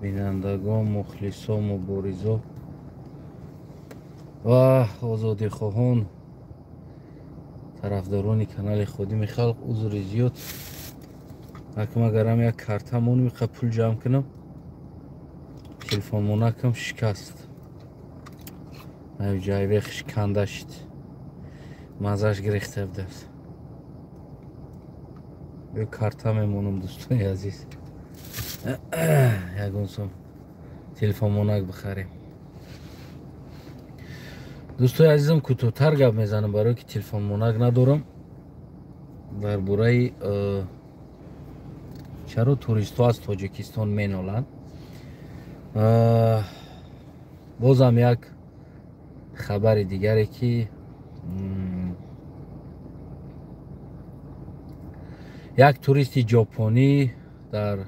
бинандагон, мухлисон, муборизо ва озодихоҳон, тарафдорони канали Ходими Халқ, узри зиёд. Акм агарам як картамон миқа пул ҷамъ кунам, телефонмонакам шикаст. ҷайвехш канда шид. Мазаш гирифта буд. Бе карта мемонам дӯстони азиз. Ягон сом телефонмонак бихарем. дӯстони азизам, кӯтоҳтар гап мезанам, барое ки телефонмонак надорам. дар бораи чаро туристҳо аз Тоҷикистон меноланд. бозам як хабари дигаре ки як туристи ҷопонӣ дар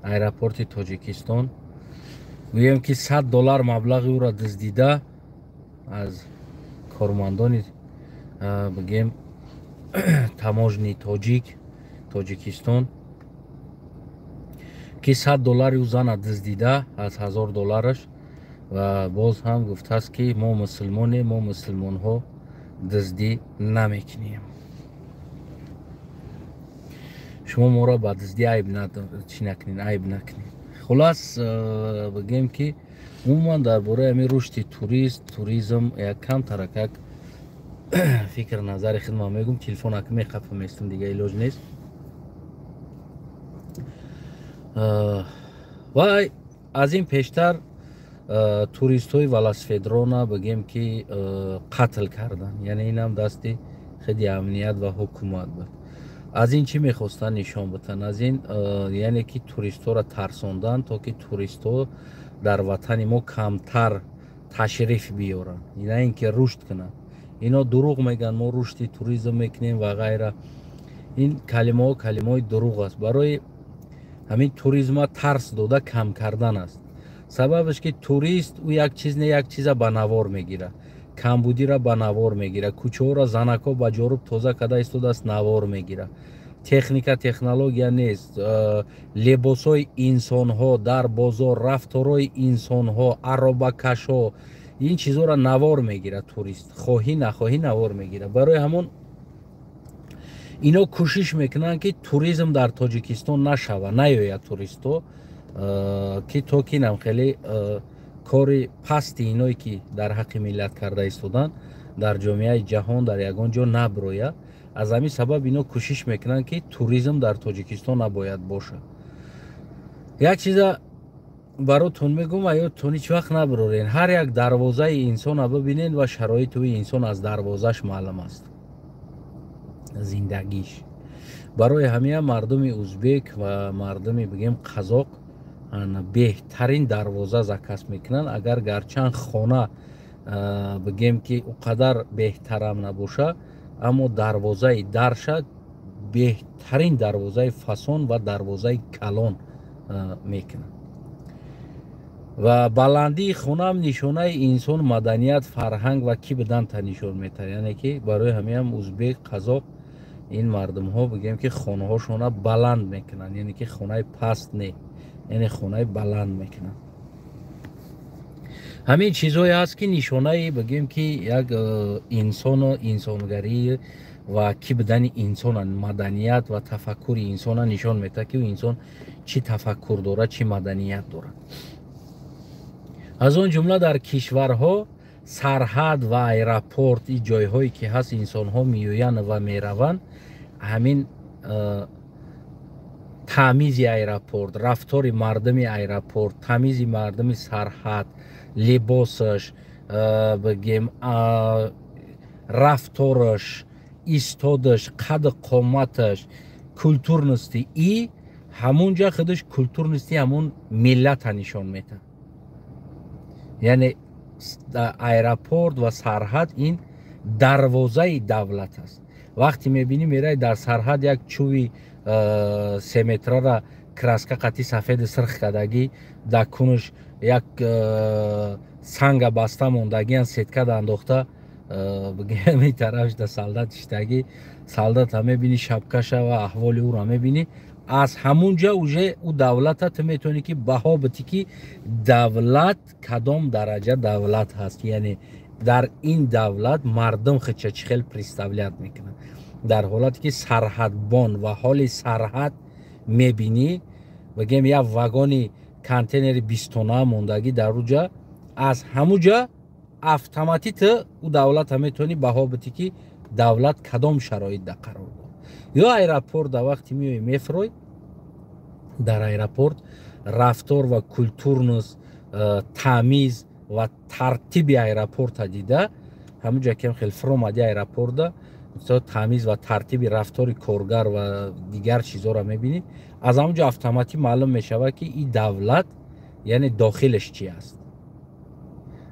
аэропорти Тоҷикистон гӯем ки $100 маблағи ӯро дуздида аз кормандони бигем таможни Тоҷикистон ки $100 ӯ зана дуздида аз $1000 ва боз ҳам гуфтааст ки мо мусулмонем, мо мусулмонҳо дуздӣ намекунем. шумо моро ба дуздӣ айб накунед. Хулас бигем ки умуман дар бораи ҳамин рушди туризм як кам таракак фикр назари худам мегум. Телефонак меқапам естам, дига илоҷ нест. ва аз ин пештар туристҳои Велосипедрона бигем ки қатл кардан. Яъне инам дасти худи амният ва ҳукумат буд. аз ин чӣ мехостанд нишон бутан? Аз ин яъне ки туристҳоро тарсондан, то ки туристҳо дар ватани мо камтар ташриф биёранд, на ин ки рушд кунанд. ино дурӯғ мегӯянд, мо рушди туризм мекунем ва ғайра. ин калимаҳо калимаҳои дурӯғ аст. барои ҳамин туризма тарс дода кам кардан аст. сабабаш ки турист ӯ як чиз не як чиза ба навор мегирад. камбудиро ба навор мегирад. кӯчаҳоро занакҳо ба ҷоруб тоза карда истодааст, навор мегирад. техника технология нест. либосҳои инсонҳо дар бозор, рафторои инсонҳо, аробакашҳо, ин чизҳоро навор мегирад турист. хоҳӣ нахоҳӣ навор мегирад. барои ҳамон ино кӯшиш мекунанд ки туризм дар Тоҷикистон нашава, наёяд туристҳо, ки то ки намхеле кори пасти иное ки дар ҳаққи миллат карда истоданд дар ҷомеаи ҷаҳон дар ягон ҷо наброяд. аз ҳамин сабаб ино кӯшиш мекунанд ки туризм дар Тоҷикистон набояд бошад. як чиза баротон мегӯям, аётон ҳеҷ вақт набирорен. ҳар як дарвозаи инсона бибинед ва шароити инсон аз дарвозаш маълум аст. зиндагиш барои ҳамин мардуми узбек ва мардуми бигем қазоқ беҳтарин дарвоза закас мекунанд. агар гарчанд хона бигем ки уқадар беҳтарам набоша, аммо дарвозаи дарша беҳтарин дарвозаи фасон ва дарвозаи калон мекунанд. ва баландии хонам нишонаи инсон, маданият, фарҳанг ва ки буданта нишон метавад. яъне ки барои ҳамин узбек, қазоқ ин мардумҳо бигем ки хонаҳошона баланд мекунанд, яъне ки хонаи паст не, яъне хонаи баланд мекунанд. ҳамин чизҳое ҳаст ки нишонаи бигем ки як инсону инсонгарӣ ва ки будани инсона, маданият ва тафаккури инсона нишон метавад ки инсон чӣ тафаккур дорад, чӣ маданият дорад. аз он ҷумла дар кишварҳо сарҳад ва аэропорт, ин ҷойҳое ки ҳаст инсонҳо меоянд ва мераванд, ҳамин тамизи аэропорт, рафтори мардуми аэропорт, тамизи мардуми сарҳад, либосаш, бигем рафтораш, истодаш, қадди қоматаш, культурности, и ҳамунҷа худаш культурности ҳамун миллата нишон метавад. яъне аэропорт ва сарҳад ин дарвозаи давлат аст. вақте мебинӣ мераи дар сарҳад як чӯви 3 метрара краска қатти сафеди сирх кардагӣ, дакунаш як санга баста мондагиян сеткада андохта бигеми тарафш да солдат иштагӣ, солдат ҳам мебинӣ шапкаша ва аҳволи ӯро мебинӣ. از همونجا уже او دولت تو میتونی که بها بدی که دولت کدام درجه دولت هست، یعنی در این دولت مردم خود چه خیلی پرستاولیت میکنن. در حالتی که سرحدبان و حال سرحد میبینی بگیم یک واگن کانتینر 20 تنه موندگی در اونجا، از همونجا автомати تو او دولت هم میتونی بها بدی که دولت کدام شرایط در قرار داره. یا ایرپورت در وقتی میوی میفروی در ایرپورت رفتار و کلتورنس تمیز و ترتیب ایرپورت دیده همونجا که خیلی فرومادی ایرپورت ده تمیز و ترتیب رفتار کارگر و دیگر چیزا را میبینی، از همونجا автомати معلوم میشود که این دولت یعنی داخلش چی است.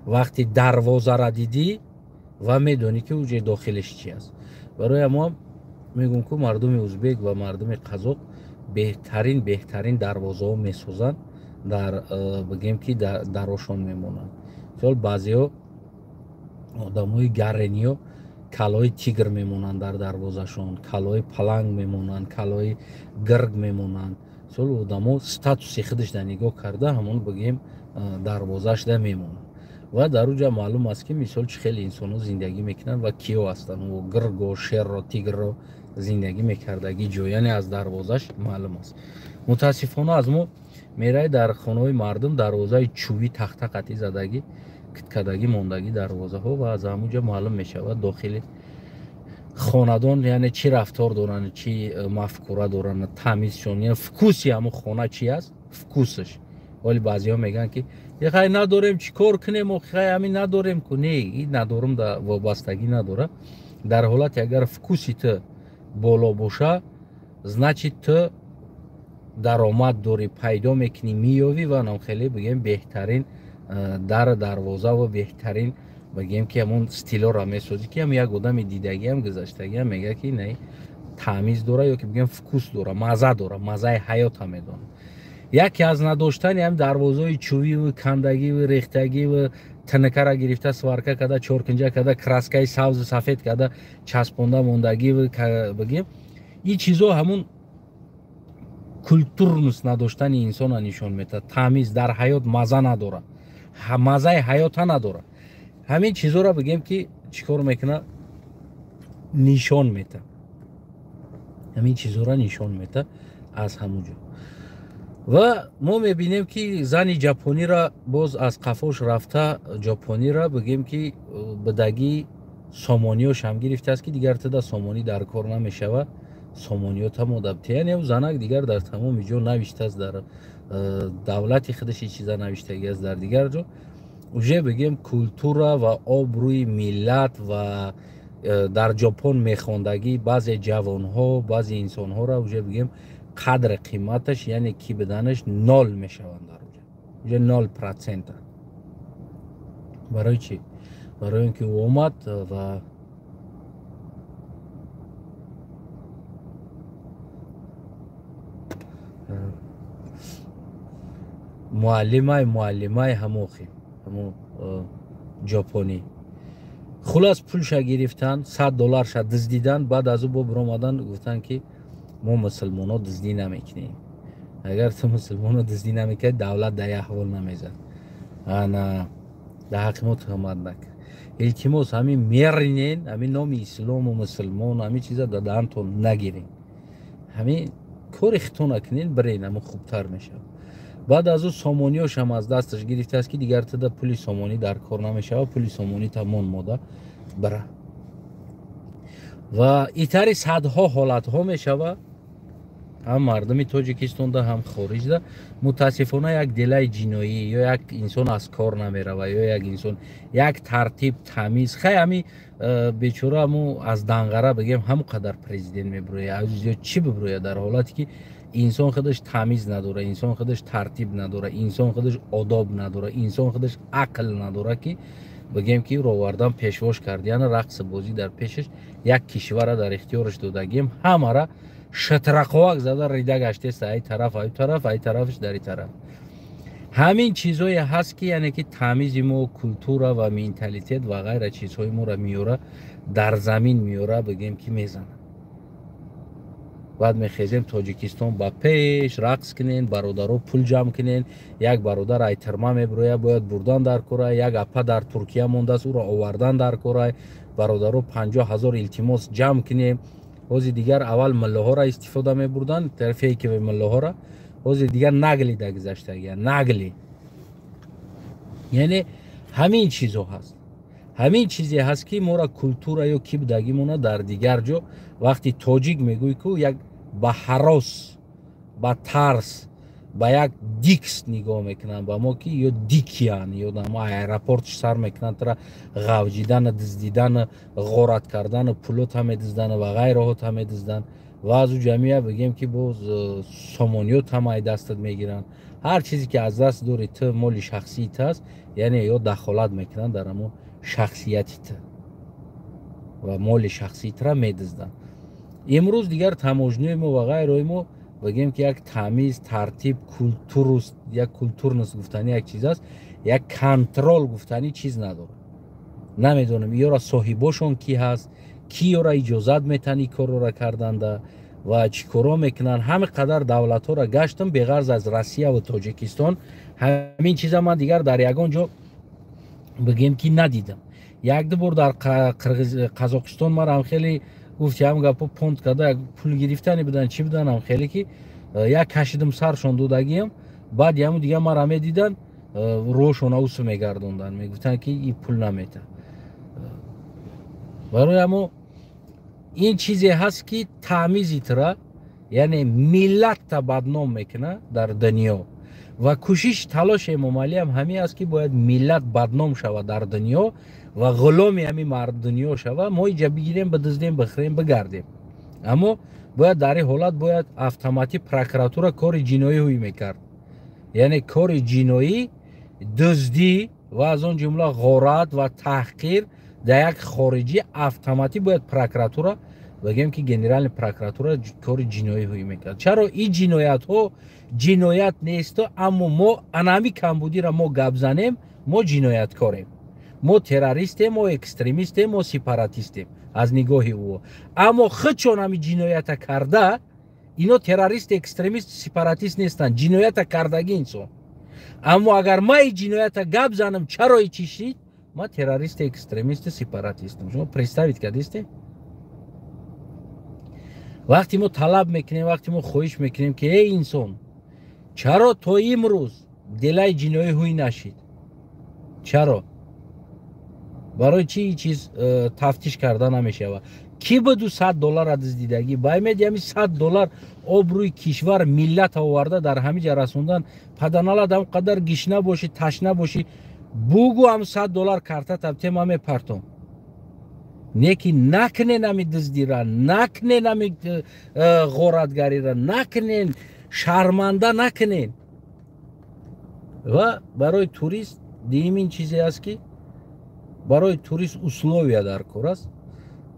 وقتی دروازه را دیدی و میدونی که اونجا داخلش چی است. برای ما میگم که مردم ازبک و مردم قزاق بهترین دروازه ها میسازن، در بگیم که دراشون میمونن. چون بعضی ها آدم های گرنی ها کلای تیگر میمونن در دروازه شون، کلای پلنگ میمونن، کلای گرگ میمونن. چون آدم ها ستاتوسی خودش در نگاه کرده همون بگیم دروازهش ده میمونن. و در اونجا معلوم است که مثال چه خیلی انسان ها زندگی میکنن و کیو هستن و گرگ و شیر و تیگر رو زندگی میکردگی جو، یعنی از دروازهش معلوم است. متاسفانه از ما میرای در خانه های مردم دروازه چوبی تخته قطعی زدگی کدگی موندگی دروازه ها و از همونجا معلوم میشود داخل خاندان یعنی چی رفتار دارن، چی مفکوره دارن، تمیزشون، یعنی فکوسی همون خانه چی است فکوسش. ولی بعضی ها میگن که یه خیلی نداریم چی کار کنیم و خیلی همین نداریم که نه، این ندارم در وابستگی نداره. در حالت اگر فکوسی تو بالا باشه значит تو درآمد داری پیدا میکنی میوی و نام خیلی بگیم بهترین دروازه و بهترین بگیم که همون استیلا را میسازی که هم یک آدم دیدگی هم گذشتگی هم میگه که نه تمیز داره یا که بگیم فکوس داره، مزه داره، مزه حیات هم میدونه. یکی از نداشتن هم دروازه چوبی و کندگی و ریختگی و تنکه را گرفته سوارکه کده چورکنجه کده کراسکای سبز سفید کده چسبونده موندگی و بگیم این چیزا همون کلتورنس نداشتن انسان نشون میده. تمیز در حیات مزه نداره، مزه حیات نداره. همین چیزا را بگیم که چیکار میکنه نشون میده، همین چیزا را نشون میده از همونجا. و ما میبینیم که زنی ژاپنی را باز از قفاش رفته ژاپنی را بگیم که بدگی سامانیاش هم گرفته است که دیگر تدا سامانی در کار نمیشود، سامانیات هم مدبته، یعنی او زنک دیگر در تمام جا نوشته است، در دولتی خودش چیزا نوشته است، در دیگر جا اوجه بگیم کلتور و آبروی ملت و در ژاپن میخوندگی بعضی جوان ها بعضی انسان ها را اوجه بگیم قدر قیمتش یعنی کی بدنش نال میشوند در اونجا 0%. برای چی؟ برای اینکه اومد و معلمای هموخی همو ژاپنی خلاص پولش گرفتن $100 شد دزدیدن، بعد از او با برآمدن گفتن که ما مسلمان ها دزدی نمیکنیم، اگر تو مسلمان ها دزدی نمیکنی دولت در احوال نمیزد. انا در حق ما تهمت نکرد. التماس همین میرینین همین نام اسلام و مسلمان همین چیزا دادنتون نگیرین، همین کار اختون نکنین برین همون خوبتر میشه. بعد از او سامانیاش هم از دستش گرفته است که دیگر تدا پولی سامانی در کار نمیشه و پولی سامانی تمام ماده بره و ایتری صدها حالت ها میشه. هم مردمی تاجیکستان ده هم خارج ده متاسفانه یک دلای جنایی یا یک انسان از کار نمیره و یا یک انسان یک ترتیب تمیز خیلی بیچاره همو از دنگره بگیم هم قدر پرزیدنت میبرویه از چی ببرویه، در حالتی که انسان خودش تمیز نداره، انسان خودش ترتیب نداره، انسان خودش آداب نداره، انسان خودش عقل نداره که بگیم که رو وردن پیشواش کردیان رقص بازی در پیشش یک کشور در اختیارش دادگیم همه را شترقواک زده ریده گشته است ای طرف ای طرف ای طرفش در این طرف. همین چیزایی هست که یعنی که تمیز ما کلتور و منتالیتت و غیره چیزهای ما را میاره در زمین میاره بگیم که میزنه. بعد میخیزیم تاجیکستان با پیش رقص کنین، برادرها پول جمع کنین. یک برادر ایترما میبرویه باید بردن در کره، یک اپا در ترکیه مونده است او را آوردن در کره. برادرها 50,000 التماس جمع کنیم. روز دیگر اول مله ها را استفاده میبردن، طرفی که به مله ها را روز دیگر نگلی در گذشته نگلی. یعنی همین چیزو هست، همین چیزی هست که ما را کلتور یا کی بدگی مونه در دیگر جا وقتی تاجیک میگوی که یک با هراس، با ترس، با یک دیکس نگاه میکنن با ما که یا دیکیان یا ما ایرپورتش سر میکنن ترا غوجیدن، دزدیدن، غارت کردن، پولوت هم دزدن و غیره هم دزدن و از او جمعیه بگیم که باز سامانیوت هم دستت میگیرن. هر چیزی که از دست دوری تو مال شخصیت هست یعنی یا دخالت میکنن در همون شخصیتیت و مال شخصیت را میدزدن. امروز دیگر تماجنوی ما و غیره ما بگیم که یک تمیز ترتیب کلتور است، یک کلتور نست گفتنی یک چیز است، یک کنترل گفتنی چیز نداره. نمیدونم یا را صاحباشون کی هست، کی را اجازت میتنی کار را کردند و چی کارا میکنن. همه قدر دولت ها را گشتم به غرض از روسیه و تاجیکستان. همین چیزا من دیگر در یگان جا بگیم که ندیدم. یک دو بار در قزاقستان ما هم خیلی گفت هم گپا پوند کرده پول گرفتنی بدن چی بدن هم خیلی که یک کشیدم سرشون دودگیم. بعد همون دیگه ما را دیدن روشون اوس میگردوندن میگفتن که این پول نمیته. برای همون این چیزی هست که تمیزی تره یعنی ملت تا بدنام میکنه در دنیا و کوشش تلاش ممالی هم همین است که باید ملت بدنام شود در دنیا و غلامی همین مرد دنیا شود. ما اینجا بگیریم بدزدیم بخریم بگردیم. اما باید در این حالت باید اتوماتیک پروکراتور کار جنایی هوی میکرد. یعنی کار جنایی دزدی و از اون جمله غارت و تحقیر در یک خارجی اتوماتیک باید پروکراتور بگیم که گنرال پروکراتور کار جنایی هوی میکرد. چرا این جنایت ها جنایت نیست اما ما انامی کمبودی را ما گپ زنیم ما جنایت کاریم، ما تروریستیم، ما اکستریمیستیم، ما سپاراتیستیم از نگاه او. اما خود چون همی جنایت کرده اینا تروریست، اکستریمیست، سپاراتیست نیستن، جنایت کردگی انسان. اما اگر ما این جنایت گپ زنم چرا ای چی شید ما تروریست، اکستریمیست، سپاراتیستم. شما پرستاوید کردیسته وقتی ما طلب میکنیم، وقتی ما خواهش میکنیم که ای انسان چرا تو امروز دلای جنایی هوی نشید؟ چرا؟ برای چی چیز تفتیش کردن نمیشه؟ کی بدو $100 از دیدگی باید یعنی $100 آبروی کشور ملت آورده در همه جا رسوندن. پدنال هم قدر گشنه باشی تشنه باشی بگو هم $100 کارت تبتیم همه پرتم نیکی نکنین همی دزدی را، نکنین همی غارتگری را، نکنین شرمنده نکنین. و برای توریست دیم این چیزی است که برای توریست اصولویه در کار است.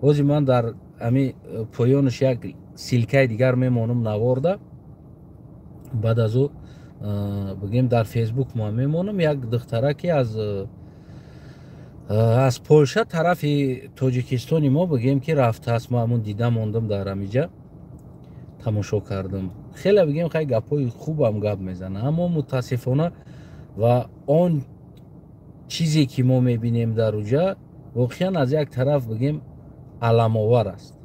وزی من در امی پایانش یک سیلکه دیگر میمانم نوارده. بعد از او بگیم در فیسبوک ما میمانم یک دختره که از پولشه طرف تاجیکستانی ما بگیم که رفته است. ما همون دیدم موندم در امیجا تماشا کردم. خیلی بگیم خیلی گپای خوب هم گپ میزنه اما متاسفانه و آن چیزی که ما میبینیم در اونجا واقعا از یک طرف بگیم علم آور است.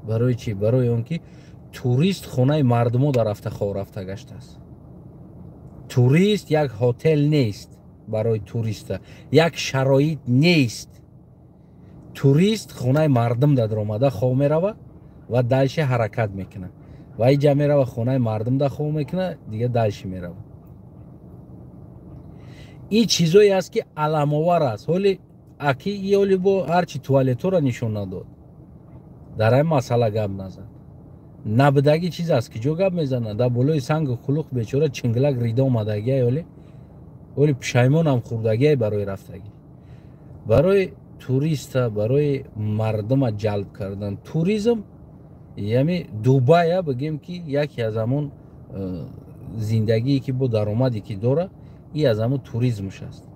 برای چی؟ برای اون که توریست خانه مردمو در افتخار رفته گشته است. توریست یک هتل نیست، برای توریست یک شرایط نیست. توریست خانه مردم در آمده خواه میروه و دلش حرکت میکنه و اینجا میروه خانه مردم در خواه میکنه دیگه دلش میروه. این چیزایی است که علم آور است. حالی اکی یالی با هرچی توالتو را نشون نداد در این مسئله گپ نزد. نبدگی چیز است که جو گپ میزنه در بالای سنگ خلوق بیچاره چنگلک ریده اومدگی ولی پشیمان هم خوردگی برای رفتگی. برای توریست برای مردم جلب کردن توریسم یعنی دوبای بگیم که یکی از همون زندگی که با درآمدی که داره این از همون توریسمش است.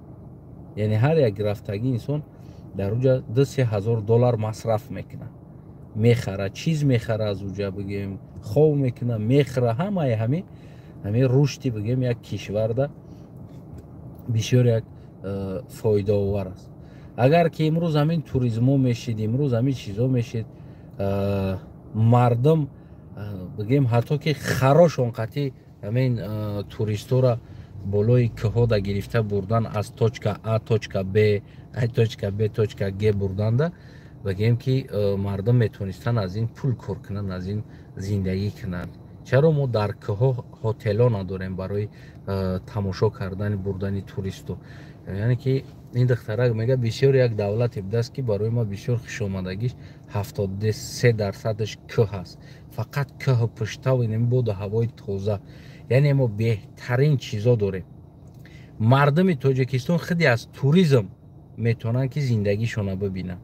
یعنی هر یک رفتگی انسان در اونجا $2,000 مصرف میکنه мехара, чиз мехара аз уҷа бигем, хов мекуна, мехӯра, ҳамаи ҳамин рушди бигем як кишварда бисёр як фоидаовар аст. агар ки имрӯз ҳамин туризмо мешид, имрӯз ҳамин чизо мешид, мардум бигем ҳатто ки харош он қати ҳамин туристора болои кӯҳода гирифта бурдан аз точка А точка Б, точка Б точка Г бурданда бигем ки мардум метавонистанд аз ин пул кор кунанд, аз ин зиндагӣ кунанд. чаро мо дар кӯҳо ҳотелҳо надорем барои тамошо кардани бурдани туристу? яъне ки ин духтарак мега бисёр як давлате будааст ки барои ма бисёр хушомадагиш 73% кӯҳ аст. фақат кӯҳу пуштаву ин боду ҳавои тоза, яъне мо беҳтарин чизо дорем. мардуми тоҷикистон хеле аз туризм метавонанд ки зиндагишона бибинанд.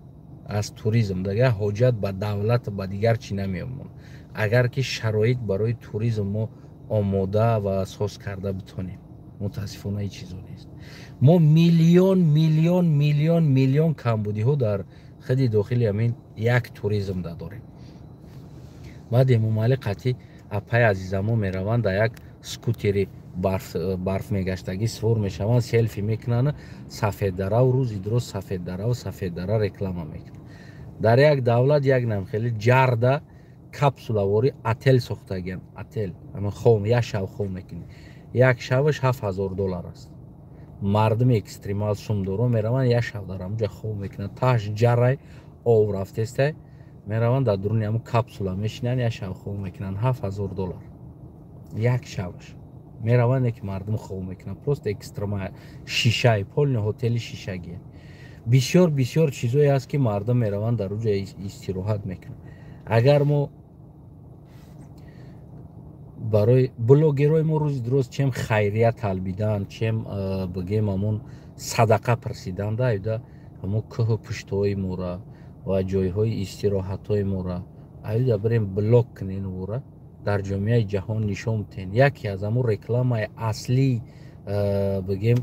аз туризм дагар ҳоҷат ба давлат ба дигар чӣ намеомад. агар ки шароит барои туризм мо омода ва асос карда битонем. мутаассифона ин чизо нест. мо миллион камбудиҳо дар хudi дохили ҳамин як туризм да дорем. баъд эмомали қатъи апай азизамо мераванд дар як скутери барфмегаштагӣ свор мешаванд, селфи мекунанд, сафеддарав рӯзи дуруз сафеддара реклама мекунанд. дар як давлат як намхели ҷарда капсулавори отел сохтагианд. отел як шав хоб мекунӣ, як шаваш $7000 аст. мардуми экстремал сумдоро мераванд, як шав дар ҳамуҷа хоб мекунанд, таҳш ҷаррай об рафтестай мераванд, дар дуруни ҳамун капсула мешинанд, як шав хоб мекунанд, $7000 як шаваш. мераванд ки мардум хоб мекунанд, просто экстремал шишаи полни ҳотели шишагӣ. бисёр чизое ҳаст ки мардум мераванд дар уҷа истироҳат мекунанд. агар мо барои блогерои мо рӯзи дуруз чем хайрия талбидан, чем бигем ҳамун садақа пирсидан, айда ҳамун кӯҳу пуштҳои мора ва ҷойҳои истироҳатҳои мора айда бирем блог кунем вора дар ҷомеаи ҷаҳон нишон битен. яке аз ҳамун рекламаи аслии бигем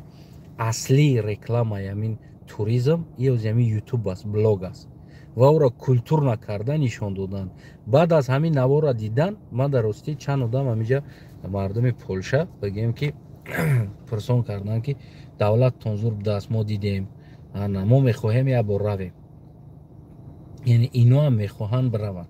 аслии рекламаи ҳамин туризм ин ҳамин ютуб аст, блог аст ва оро культурна карда нишон додан. баъд аз ҳамин навора дидан ман дар рости чанд одам ҳаминҷа мардуми Полша бигем ки пурсон карданд ки давлаттон зур будааст, мо дидем, мо мехоҳем як бор равем. яъне ино ҳам мехоҳанд бираванд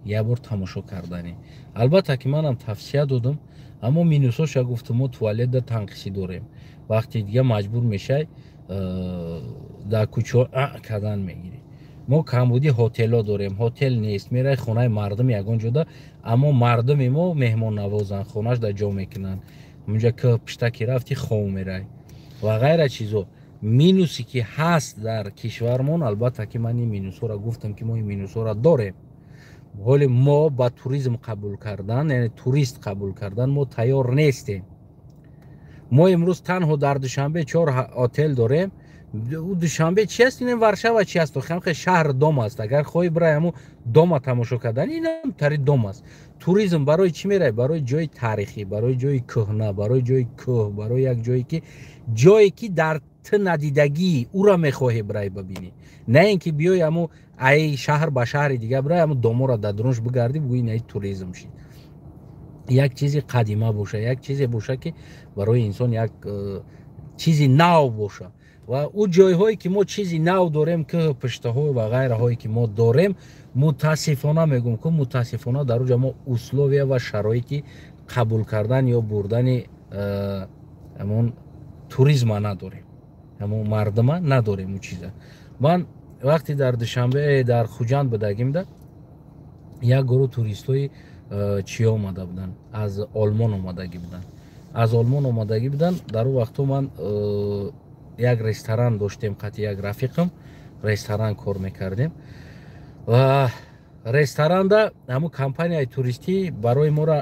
як бор тамошо кардани. албатта ки манам тавсия додам, аммо минусоша гуфтам, мо туалетда танқисӣ дорем. вақти дига маҷбур мешай дар кӯчаҳо кардан мегирӣ. мо камбудӣ ҳотелҳо дорем, ҳотел нест, мераи хонаи мардум ягон ҷода, аммо мардуми мо меҳмоннавозанд, хонааш дар ҷо мекунанд, ҳамунҷа кӯҳ пушта ки рафти хов мерай ва ғайра чизо. минусе ки ҳаст дар кишвармон, албатта ки ман ин минусҳоро гуфтам ки мо ин минусҳоро дорем. ҳоли мо ба туризм қабул кардан, яъне турист қабул кардан мо тайёр нестем. мо имрӯз танҳо дар душанбе 4 отел дорем. душанбе чи аст? ин варшава чи аст? хеле шаҳр дом аст. агар хоҳӣ бирай ҳамун дома тамошо кардан, инам тари дом аст. туризм барои чӣ мерай? барои ҷои таърихӣ, барои ҷои кӯҳна, барои ҷои кӯҳ, барои як ҷое ки дар ту надидагӣ ура мехоҳӣ бирай бибинӣ. на ин ки биёи ҳамун ай шаҳр ба шаҳри дига бирай, ҳамун доморо дар дурунш бигардӣ бигӯӣ ин туризм шид. як чизи қадима боша, як чизе боша ки барои инсон як чизи нав боша. ва ӯ ҷойҳое ки мо чизи нав дорем, кӯҳу пуштаҳо ва ғайраҳое ки мо дорем, мутаассифона мегӯям ки мутаассифона дар уҷа мо условия ва шароити қабул кардан ё бурдани ҳамун туризма надорем, ҳамун мардума надорем. ӯ чиза ман вақти дар душанбе дар хуҷанд будагимда як гурӯҳ туристои чия омада буданд, аз олмон омадагӣ буданд. аз олмон омадагӣ буданд. дар ӯ вақтҳо ман як ресторан доштем, қати як рафиқам ресторан кор мекардем ва ресторанда ҳамун компанияи туристӣ барои моро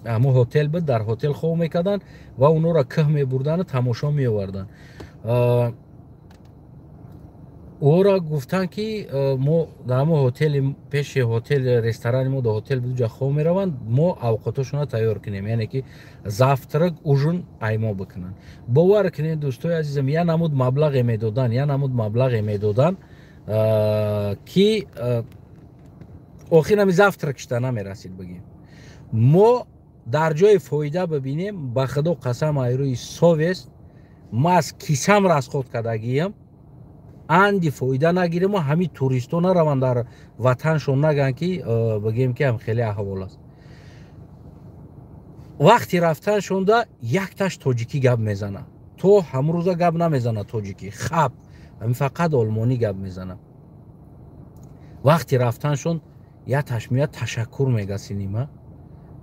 ҳамун ҳотел буд, дар ҳотел хоб мекарданд ва онҳоро кӯҳ мебурдану тамошо меоварданд. ӯро гуфтанд ки мо дар ҳамун ҳотели пеши ҳотел ресторани мо дар ҳотел буд ҷа хоб мераванд, мо авқотошона тайёр кунем, яъне ки завтрак ужин аймо бикунанд. бовар кунед дӯстои азизам, я намуд маблағе медоданд ки охир ами завтракшта намерасид бигем. мо дар ҷои фоида бибинем, ба худо қасам айрӯи совест, ма аз кисам расход кардагиям, анди фоида нагирему, ҳамин туристо нараванд дар ватаншон нагӯянд ки бигем ки ҳам хеле аҳвол аст. вақти рафтаншонда якташ тоҷикӣ гап мезанад, то ҳамрӯза гап намезанад тоҷикӣ, хаб ҳамин фақат олмонӣ гап мезанад. вақти рафтаншон якташ меяд ташаккур мега синима,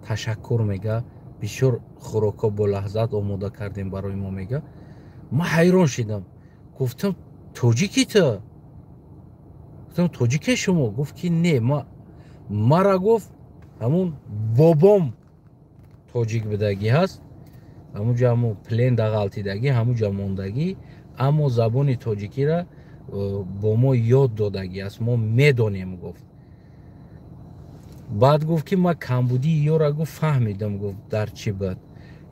ташаккур мега, бисёр хӯроко болаҳзат омода кардем барои мо мега. ман ҳайрон шидам, гуфтам тоҷикӣ ту? гуфтам тоҷике шумо? гуфт ки не, мара гуфт ҳамун бобом тоҷик будагӣ ҳаст, ҳамунҷо ҳамун плен дағалтидагӣ, ҳамунҷо мондагӣ, аммо забони тоҷикиро бо мо ёд додагӣ аст, мо медонем. гуфт баъд гуфт ки ман камбудии ёро гуфт фаҳмидам, гуфт дар чӣ буд,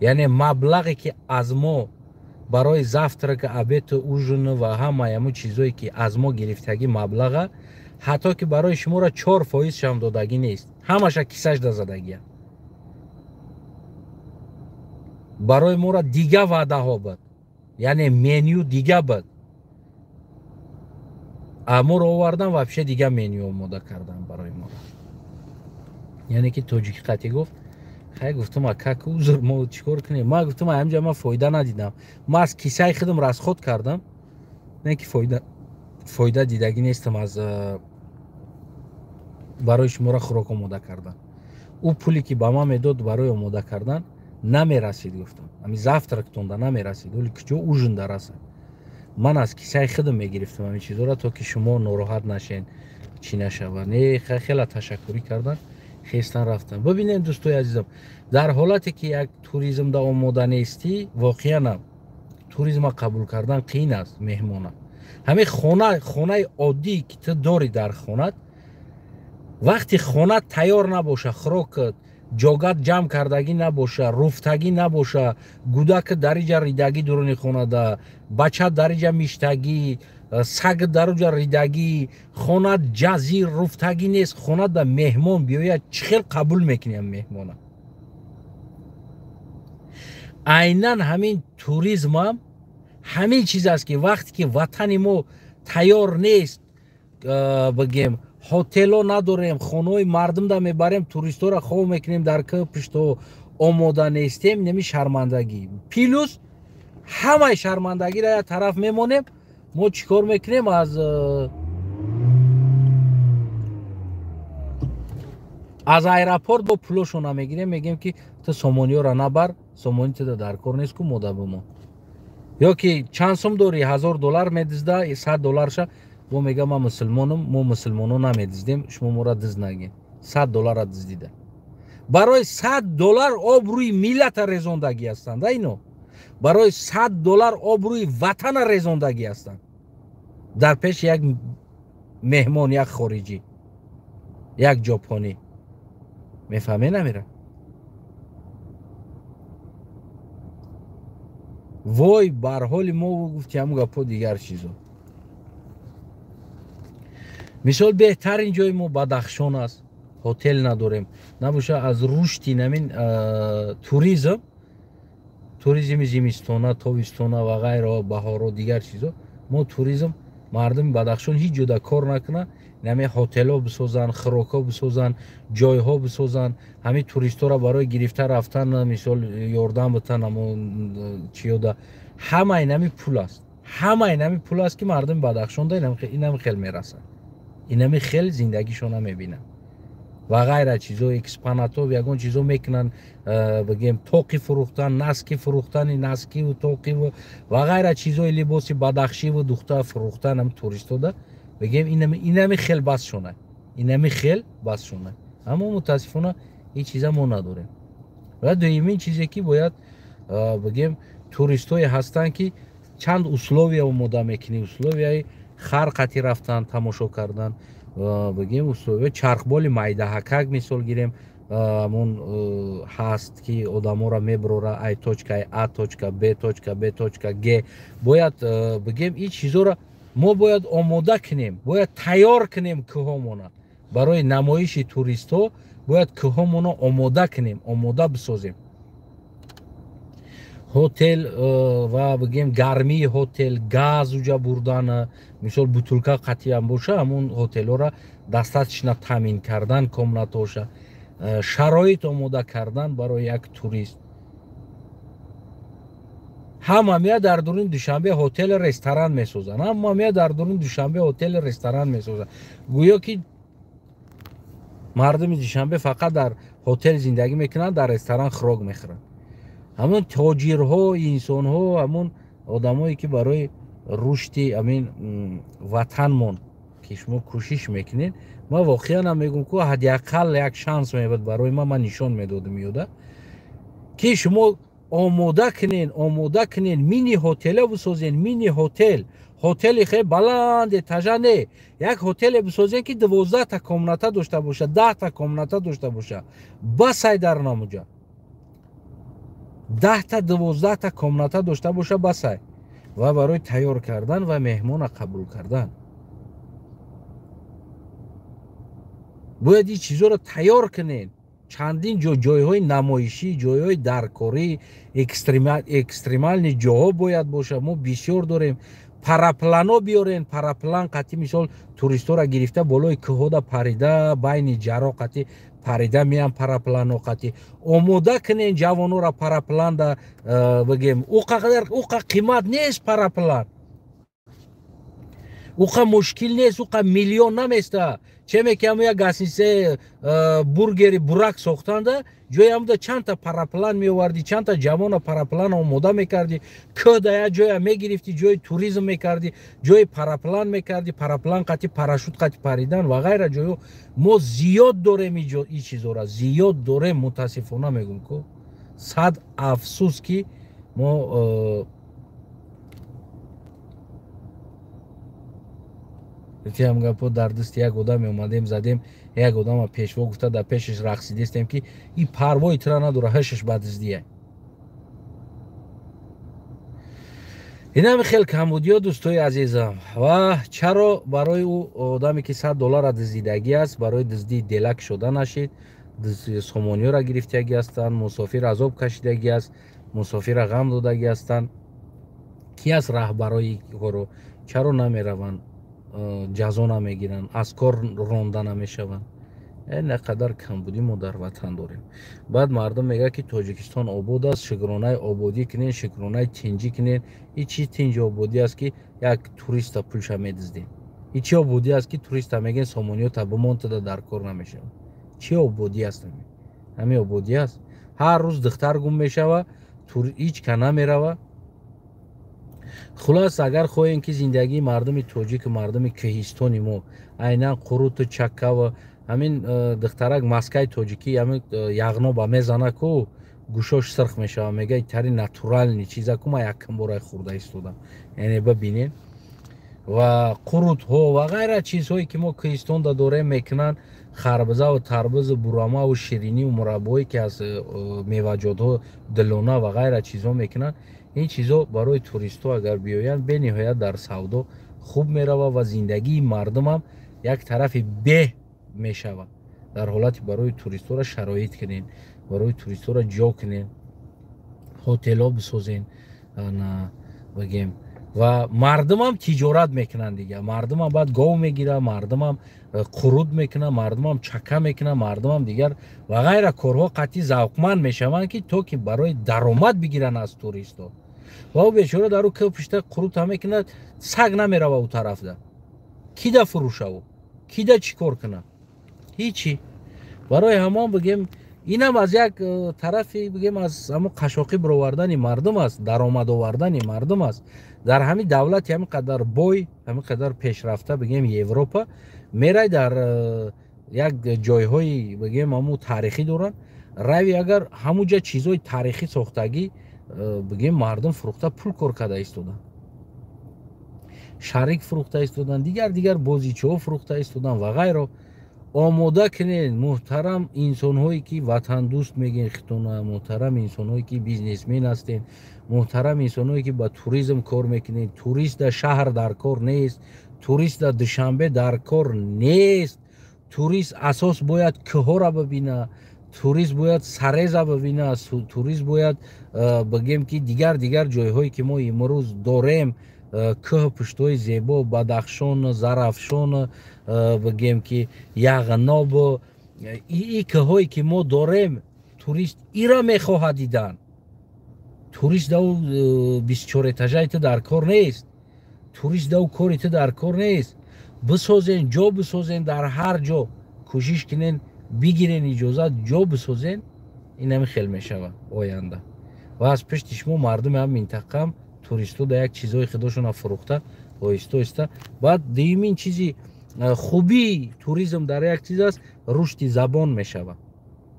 яъне маблағе ки аз мо барои завтрака, обеду, ужину ва ҳамаи ҳамун чизое ки аз мо гирифтагӣ маблаға, ҳатто ки барои шуморо 4% додагӣ нест, ҳамаша кисаш дазадагия. барои моро дига ваъдаҳо буд, яъне меню дига буд, моро овардан вообще дига меню омода кардан барои мо. яъне ки тоҷикӣ қатӣ гуфт. хай гуфтам акак узр, мо чӣ кор кунем? ман гуфтам ҳамҷа ман фоида надидам, ман аз кисаи худам расход кардам, не ки фоида дидагӣ нестам аз барои шуморо хӯрок омода кардан. ӯ пуле ки ба ман медод барои омода кардан намерасид, гуфтам ҳамин завтрактонда намерасид, вале куҷо ужинда расад. ман аз кисаи худам мегирифтам ҳамин чизоро, то ки шумо нороҳат нашен, чӣ нашавад. не хеле ташаккурӣ кардан, хестан рафтан. бибинем дӯстои азизам, дар ҳолате ки як туризмда омода нестӣ, воқеан туризма қабул кардан қиин аст. меҳмона ҳамин хонаи оддӣ ки ту дорӣ дар хонат, вақти хона тайёр набоша, хӯрокат ҷогат ҷамъ кардагӣ набоша, руфтагӣ набоша, гудакат дар инҷа ридагӣ дуруни хонада, бачат дар инҷа миштагӣ, сагат дар онҷа ридагӣ, хонат ҷазир, руфтагӣ нест, хонада меҳмон биёяд, чӣ хел қабул мекунӣ меҳмона? айнан ҳамин туризмам ҳамин чиз аст ки вақте ки ватани мо тайёр нест, бигем ҳотело надорем, хонаҳои мардумда мебарем, туристҳоро хоб мекунем дар кӯпишто, омода нестем, нами шармандагӣ. плюс ҳамаи шармандагиро як тараф мемонем, мо чӣ кор мекунем? аз аэропорт бо пулошона мегирем, мегӯем ки ту сомониёро набар, сомони туда дар кор нест ку мода бимон. ё ки чанд сум дорӣ? $1000 медизда, $100 бо мега ман мусулмонам, мо мусулмонон намедиздем, шумо моро диз нагин. $100 диздида. барои $100 обрӯи миллата резондагӣ ҳастанд. ино барои $100 обрӯи ватана резондагӣ ҳастанд дар пеши як меҳмон, як хориҷӣ, як ҷопонӣ. мефаҳме намира? вой бар ҳоли мо гуфти ҳамун гапҳо дигар чизо. мисол беҳтарин ҷои мо Бадахшон аст, ҳотел надорем, набоша аз рушди намин туризми зимистона, тобистона ва ғайраҳо, баҳоро, дигар чизо, мо туризм мардуми Бадахшон ҳеҷ ҷода кор накунад, нами ҳотелҳо бисозанд, хӯрокҳо бисозанд, ҷойҳо бисозанд, ҳамин туристҳоро барои гирифта рафтан мисол ёрдам битан, чӣ ёда, ҳамаи нами пул аст. ҳамаи нами пул аст ки мардуми Бадахшонда инами хел мерасад, инами хел зиндагишона мебинанд ва ғайра чизо, экспонатҳо, ягон чизо мекунанд, бигем тоқи фурӯхтан, наски фурӯхтани наскиву тоқиву ва ғайра чизои либоси бадахшиву духта фурӯхтан ҳам туристода, бигем инами хел басшона, инами хел басшона. аммо мутаассифона ин чиза мо надорем. ва дуюмин чизе ки бояд бигем туристҳое ҳастанд ки чанд условия омода мекунӣ, условияи харқати рафтан, тамошо кардан, бигем условия чархболи майдаҳакак мисол гирем, ҳамун ҳаст ки одаморо мебурора ай точка А точка Б точка Б точка Г. бояд бигем ин чизоро мо бояд омода кунем, бояд тайёр кунем кӯҳомона. барои намоиши туристҳо бояд кӯҳомонро омода кунем, омода бисозем. ҳотел ва бигем гармии ҳотел, газ уҷа бурдан, мисол бутулка қатъиан боша, ҳамон ҳотелҳоро дастатишна таъмин кардан, комнатоша, шароит омода кардан барои як турист. ҳама меяд дар дуруни душанбе ҳотел ресторан месозанд, ҳама меяд дар дуруни душанбе ҳотел ресторан месозанд. гӯё ки мардуми душанбе фақат дар ҳотел зиндагӣ мекунанд, дар ресторан хӯрок мехӯранд. ҳамон тоҷирҳо, инсонҳо, ҳамон одамое ки барои рушди амин ватанмон ки шумо кӯшиш мекунед, ман воқеан мегӯям ки ҳадиақал як шанс мебуд барои ман нишон медодим ёда ки шумо омода кунед, мини ҳотеле бисозен, мини ҳотели хеле баланд этажа не, як ҳотеле бисозен ки 12 та комната дошта боша, 10 та комната дошта боша, басай дар намуҷа 10 та 12 та комната дошта боша, басай ва барои тайёр кардан ва меҳмона қабул кардан бояд ин чизҳоро тайёр кунед. чандин ҷойҳои намоишӣ, ҷойҳои даркорӣ, экстремални ҷоҳо бояд боша. мо бисёр дорем. параплано биёрен, параплан қатъи мисол туристҳоро гирифта болои кӯҳода парида, байни ҷаро қатъи парида меям, параплано қатъи омода кунен ҷавонҳоро парапланда бигем. уқа қимат нест параплан, уқа мушкил нест, уқа миллион наместа. چه میکنم یا گاسیسه برگری براک ساختنده جای همدا چند تا پاراپلان میوردی، چند تا جوان پاراپلان آماده میکردی، که دایا جای میگرفتی، جای توریسم میکردی، جای پاراپلان میکردی، پاراپلان قطعی پاراشوت قطعی پریدن و غیره. جای ما زیاد داریم این چیزا را، زیاد داریم. متاسفانه میگم که صد افسوس که ما ҳам гапо дар дасти як одам омадем задем, як одам пешво гуфта дар пешаш рақсидистем ки и парвои тира надора, ҳашаш бадиздия. инам хел камбудиё дӯстои азизам. ва чаро барои ӯ одаме ки $100 диздидагӣ аст, барои диздии делак шуда нашид, сомониёро гирифтагӣ ҳастанд, мусофир азоб кашидагӣ аст, мусофира ғам додагӣ ҳастанд. ки аст раҳбарои коро чаро намераванд, ҷазо намегиранд, аз кор ронда намешаванд. на қадар камбудӣ мо дар ватан дорем. баъд мардум мегӯяд ки тоҷикистон обод аст, шукронаи ободӣ кунед, шукронаи тинҷӣ кунед. ин чӣ тинҷи ободӣ аст ки як туриста пулша медиздем? ин чӣ ободӣ аст ки туриста мегӯяд сомониёта бимонтада дар кор намешавад? чӣ ободӣ аст? ҳамин ободӣ аст. ҳар рӯз духтар гум мешава, ҳичка намерава. хулос агар хоҳем ки зиндагии мардуми тоҷику мардуми кӯҳистони мо айнан қуруту чаккава, ҳамин духтарак маскаи тоҷикӣ ҳамин яғно ба мезана ку гӯшош сирх мешава, мега тари натурални чиза ку ман якум бора хӯрда истодам. яъне бибинед ва қурутҳо ва ғайра чизҳое ки мо кӯҳистонда дорем мекунанд. харбузаву тарбузу бурамаву шириниву мураббое ки аз меваҷотҳо дилона ва ғайра чизҳо мекунанд. ин чизо барои туристҳо агар биёянд бениҳоят дар савдо хуб мерава ва зиндагии мардумам як тарафи беҳ мешава. дар ҳолати барои туристҳоро шароит кунен, барои туристҳоро ҷо кунен, ҳотелҳо бисозен бигем. ва мардумам тиҷорат мекунанд дига. мардумам баъд гов мегирад, мардумам қурут мекунад, мардумам чака мекунад, мардумам дигар ва ғайра корҳо қатъи завқманд мешаванд ки то ки барои даромад бигиранд аз туристҳо. ва ӯ бечора дар ӯ кӯ пушта қурут мекунад, саг намерава ӯ тарафда. ки да фурӯшаву, ки да чӣ кор кунад? ҳичи. барои ҳамон бигем инам аз як тарафи бигем аз ҳамон қашоқӣ бировардани мардум аст, даромад овардани мардум аст. дар ҳамин давлати ҳамин қадар бой, ҳамин қадар пешрафта бигем Европа мерай дар як ҷойҳои бигем ҳамун таърихӣ доранд. рави агар ҳамунҷа чизҳои таърихӣ сохтагӣ бигем мардум фурӯхта пул кор карда истоданд. шарик фурӯхта истоданд, дигар бозичаҳо фурӯхта истоданд ва ғайро. омода кунед муҳтарам инсонҳое ки ватандӯст мегӯем хитона, муҳтарам инсонҳое ки бизнесмен ҳастем, муҳтарам инсонҳое ки ба туризм кор мекунед. турист дар шаҳр дар кор нест, турист дар душанбе дар кор нест, турист асос бояд кӯҳора бибина, турист бояд сареза бибина, турист бояд бигем ки дигар ҷойҳое ки мо имрӯз дорем, кӯҳ пуштҳои зебо, бадахшон, зарафшон, бигем ки яғноб, и кӯҳое ки мо дорем, турист ира мехоҳад дидан. турист дав 24 этажаи ту дар кор нест, турист дав кори ту дар кор нест. бисозен, ҷо бисозен, дар ҳар ҷо кӯшиш кинен бигирен иҷозат, ҷо бисозен, инами хел мешавад оянда. ва аз пишти шумо мардуми ҳам минтақаам туристо да як чизҳои худошона фурӯхта оҳиста оҳиста. баъд дуюмин чизи хубии туризм дар як чиз аст, рушди забон мешавад.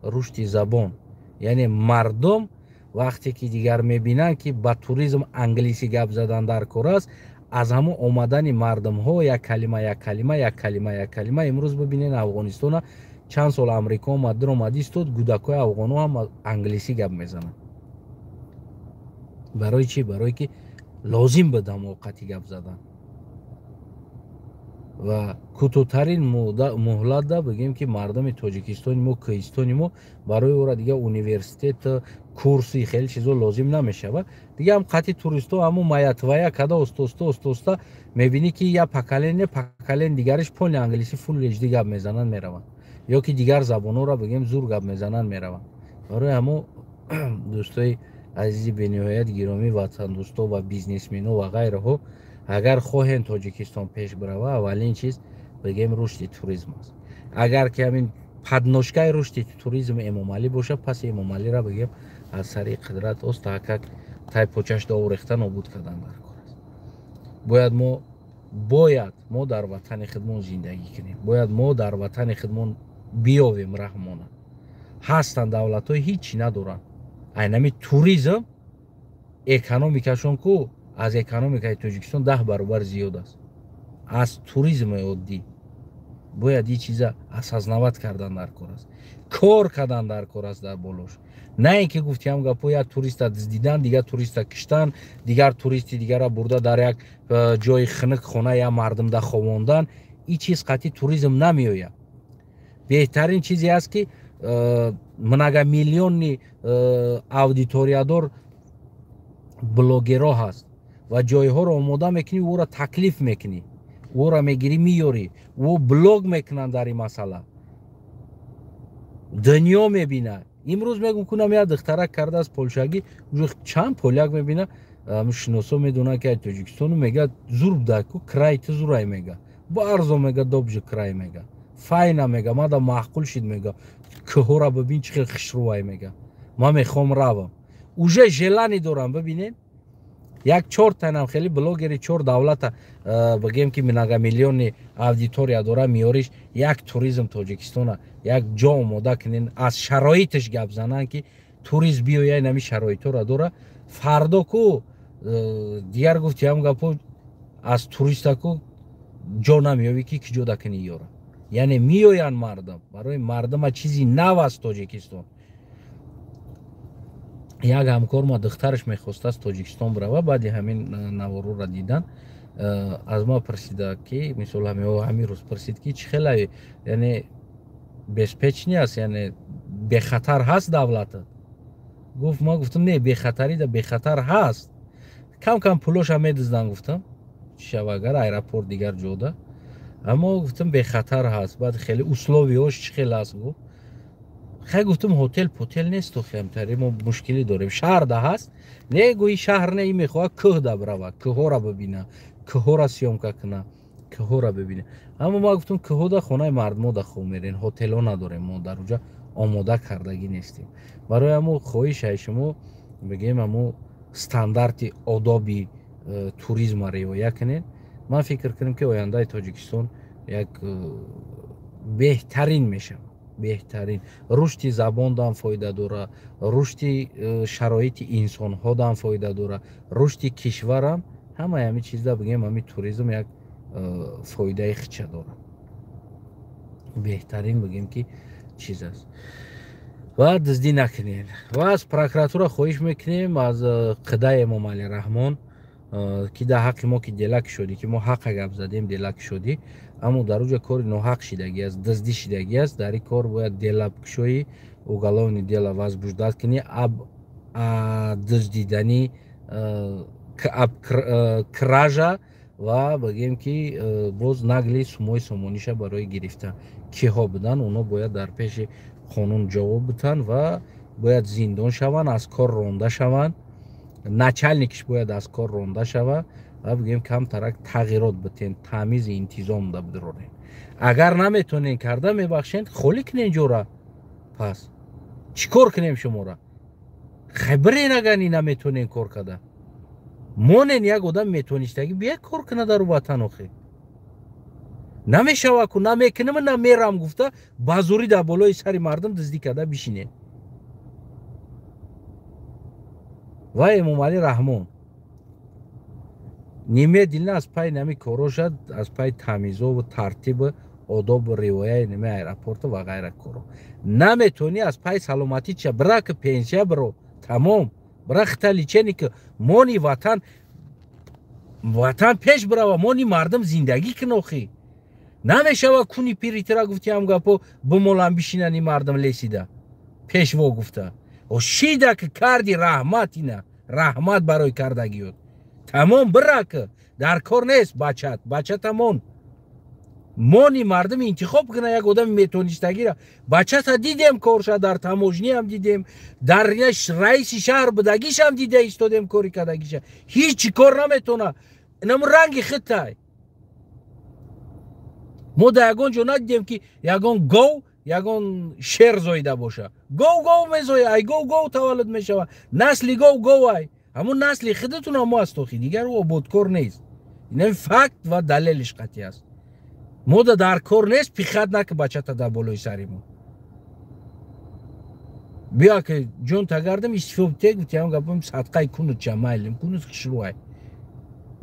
рушди забон, яъне мардум вақте ки дигар мебинанд ки ба туризм англисӣ гап задан дар кор аст, аз ҳамон омадани мардумҳо як калима имрӯз бибинен афғонистона чанд сол амрико омад диромад истод, гӯдакҳои афғоно ҳам англисӣ гап мезананд. барои чӣ? барое ки лозим ба дамоқати гап задан. ва кӯтоҳтарин муҳлат да бигем ки мардуми тоҷикистони мо, кӯҳистони мо, барои ора дига университет, курси хеле чизо лозим намешавад. дига ҳам қатъи туристо ҳамун маятвая када остоста мебинӣ ки я пакален дигариш полни англисӣ фул HD гап мезананд мераванд, ё ки дигар забонҳоро бигем зур гап мезананд мераванд. барои ҳамо дӯстои азизи бениҳоят гиромӣ, ватандӯсто ва бизнесмено ва ғайраҳо, агар хоҳем тоҷикистон пеш барава, аввалин чиз бигем рушди туризм аст. агар ки ҳамин падношкаи рушди туризм Эмомалӣ боша, пас Эмомалиро бигем аз сари қудрат остаҳкак тай почаш дов рехта нобуд кардан дар кор аст. бояд мо дар ватани худмон зиндагӣ кунем, бояд мо дар ватани худмон биёвем раҳмона. ҳастанд давлатҳои ҳичи надоранд, айнами туризм экономикашон ку аз экономикаи Тоҷикистон 10 баробар зиёд аст. аз туризми оддӣ бояд ин чиза асознават кардан дар кор аст, кор кардан дар кор аст дар болош. на ин ки гуфтиам гапо як туриста диздидан, дигар туриста киштан, дигар туристи дигара бурда дар як ҷои хунук хона я мардумда ховондан. ин чиз қатъи туризм намеояд. беҳтарин чизе аст ки многомиллионни аудиториядор блогеро ҳаст ва ҷойҳоро омода мекунӣ, ӯро таклиф мекунӣ, ӯро мегирӣ миёрӣ, ӯ блог мекунанд дар ин масъала, дунё мебинад. имрӯз мегум кунам як духтарак кардааст полшагӣ, чанд поляк мебина, шиносо медонад ки Тоҷикистону мега зур будаку край ту зурай мега, барзо мега добжи край мега, файна мега, мада маъқул шид мега, кӯҳора бибин чӣ хел хушрӯвай мега, ман мехоҳам равам. уже желани дорам бибинед. як 4 танам хеле блогери 4 давлата бигем ки многомиллионни аудитория дора, миёриш як туризм Тоҷикистона як ҷо омода кунен, аз шароитиш гап зананд ки турист биёя инами шароитҳоро дора. фардо ку дигар гуфтиам гапо аз туристаку ҷо намеёвӣ ки ҷо дакунӣ ёра. яъне миёянд мардум, барои мардума чизи нав аст Тоҷикистон. як ҳамкор ма духтараш мехостааст Тоҷикистон барава, баъди ҳамин наворура дидан аз ма пурсида ки мисол ҳамин рӯз пурсид ки чӣ хела, яъне беспечни аст, яъне бехатар ҳаст давлатат? ма гуфтам не, бехатари да бехатар ҳаст, кам пулоша медуздан. гуфтам шавагар аэропорт дигар ҷода, аммо гуфтам бехатар ҳаст. баъд хеле условияш чӣ хел аст? гуфт хай гуфтам хотел нест, хемтари мо мушкилӣ дорем, шаҳр да ҳаст. не гӯи шаҳр не, мехоҳад кӯҳ да барава, кӯҳора бибина, кӯҳора сиёмка куна, кӯҳора бибина. аммо ма гуфтам кӯҳо да хонаи мардмо да хоб мерен, хотело надорем, мо дар уҷа омода кардагӣ нестем. барои ҳамо хоҳишай шумо бигем ҳамо стандарти одоби туризма риоя кунед. ман фикр кунам ки ояндаи Тоҷикистон як беҳтарин мешавад. беҳтарин рушди забондан фоида дора, рушди шароити инсонҳодан фоида дора, рушди кишварам, ҳамаи ҳамин чизда бигем ҳамин туризм як фоидаи хича дора. беҳтарин бигем ки чиз аст. ва дуздӣ накунед. ва аз прокуратура хоҳиш мекунем, аз қидаи Эмомалӣ Раҳмон ки дар ҳаққи мо ки делак шудӣ ки мо ҳаққа гап задем делак шудӣ аммо дар уҷа кори ноҳақ шидагӣ аст даздӣ шидагӣ аст дар ин кор бояд делакушои уголовни дела возбуждат кунӣ аб дуздидани кража ва бигӯем ки боз нақли сумои сомониша барои гирифтан киҳо буданд оно бояд дар пеши қонун ҷавоб битанд ва бояд зиндон шаванд аз кор ронда шаванд начальникиш бояд аз кор ронда шавад ва бигӯем камтарак тағйирот битен таъмизи интизом да бидорен агар наметонен карда мебахшен холӣ кунен ҷора пас чӣ кор кунем шумора хабирен агар и наметонен кор карда монен як одам метонистагӣ бия кор куна дар ватан охе намешава ку намекунам намерам гуфта ба зурӣ дар болои сари мардум дуздӣ карда бишинем ва Эмомалӣ Раҳмон ниме дилна аз пай нами корошад аз пай тамизову тартибу одобу риояи ними аэропорту ва ғайра коро наметони аз пай саломатича бира ки пенсия биро тамом бира хиталичени ки мони ватан пеш бирава мони мардум зиндагӣ кунохӣ намешава куни пиритира гуфти ҳам гапо бимолам бишинани мардум лесида пешво гуфта шида ки карди раҳмат ина раҳмат барои кардагиёт тамом бира ки дар кор нест бача тамон мони мардум интихоб куна як одами метонистагира бачата дидем корша дар таможниам дидем дар раиси шаҳр будагишам дида истодем кори кардагиша ҳеҷ кор наметона инам ранги хитай мо да ягон ҷо надидем ки ягон гов ягон шер зоида боша гов мезоя ай гов таваллуд мешава насли гов ай ҳамун насли худатун ҳамо аст охи дигар ободкор нест ин факт ва далелиш қатъӣ аст мо да дар кор нест пихат наки бачата дар болои сари мо бия ки ҷон тагардам истифо бите гуфтиам гапам садқаи кунут ча майлим кунут хишруай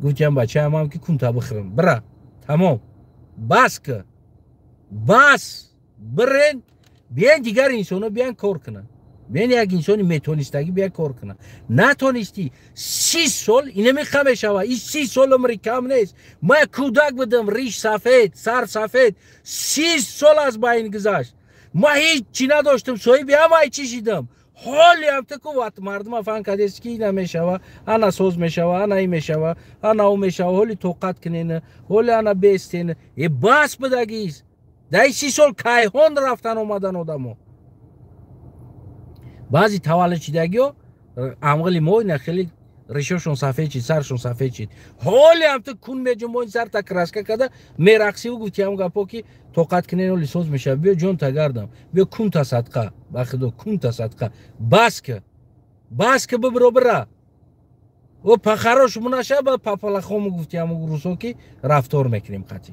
гуфтиам бачаамам ки кунта бихирам бира тамом бас ки бас бирен биен дигар инсоно биан кор кунанд биен як инсони метонистагӣ бия кор кунанд натонистӣ 30 сол инами хамешава и 30 сол умри кам нест ма кӯдак будам риш сафед сар сафед 30 сол аз байн гузашт ма ҳеҷчи надоштам соҳиби ҳамаи чӣ шидам ҳоли ҳамтаку ват мардума фаҳм кардест ки ина мешава ана соз мешава ана и мешава ана у мешава ҳоли тоқат кунена ҳоли ана бестена и бас будагист дар 30 сол кайҳон рафтан омадан одамо баъзи таваллудшидагиҳо амғили мо ина хеле ришошон сафед шид саршон сафед шид ҳоли ҳамта кун меҷумоин сарта краска карда мерақсиву гуфтиам гапо ки тоқат кунен ҳоли соз мешава биё ҷон тагардам биё кунта садқа ба худо кунта садқа бас ки бибиро бира ва пахарош мунаша ба папалахому гуфтиам рӯзҳо ки рафтор мекунем қатӣ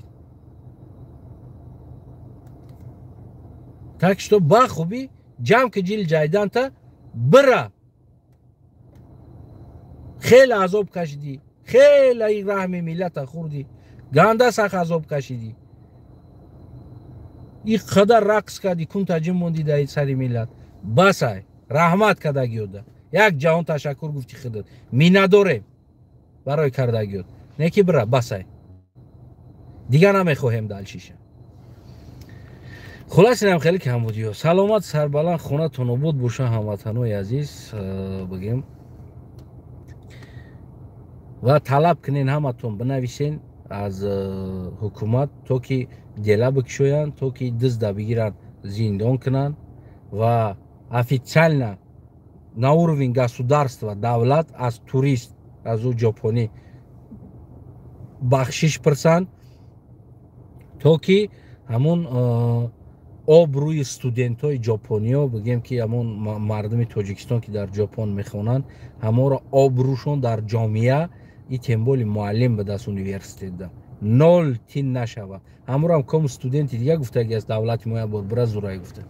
так что ба хубӣ ҷамъ ки ҷил ҷайданта бира хеле азоб кашидӣ хеле раҳми миллата хурдӣ ганда сахт азоб кашидӣ и қадар рақс кардӣ кунта ҷим монди дар сари миллат басай раҳмат кардагиёда як ҷаҳон ташаккур гуфти худат миннатдорем барои кардагиёт не ки бира басай дигар намехоҳем далшиша خلاص اینم خیلی کم بودیو سلامت سربلند خونتون آباد باشه هموطنای عزیز بگیم و طلب کنین همتون بنویسین از حکومت تا که دله بکشوین تا که دزد بگیرن زندان کنن و официально на уровень государства давлат аз турист аз у ҷопонӣ бахшиш пирсанд то ки ҳамон обрӯи студентҳои ҷопониё бигем ки ҳамон мардуми тоҷикистон ки дар ҷопон мехонанд ҳаморо обрӯшон дар ҷомеа и темболи муаллим ба даст университет да нол тин нашава ҳаморо ҳам кому студенти дига гуфтаги аз давлати моя бор бира зурай гуфта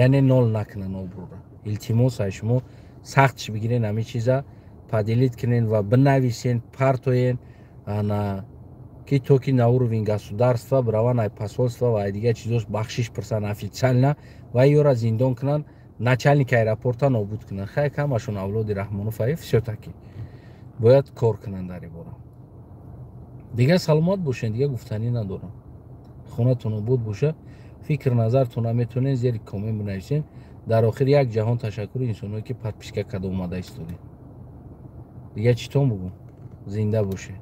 яъне нол накунан обрӯра илтимос ай шумо сахтиш бигирен ҳамин чиза падилит кунен ва бинависен партоен ана ки то ки на уровень государства браван ай посольства ва ай дигар чизош бахшиш пирсан официально ва ёра зиндон кунан начальники аэропорта нобуд кунан хай камашон авлоди раҳмонов ай всё таки باید کار کنن در این باره. دیگه سلامت باشین، دیگه گفتنی ندارم. خونتون بود باشه، فکر نظرتون هم میتونین زیر کامنت بنویسین. در آخر یک جهان تشکر انسانایی که پد پیشکه کد اومده ایستادین. دیگه چیتون بگم؟ زنده باشه.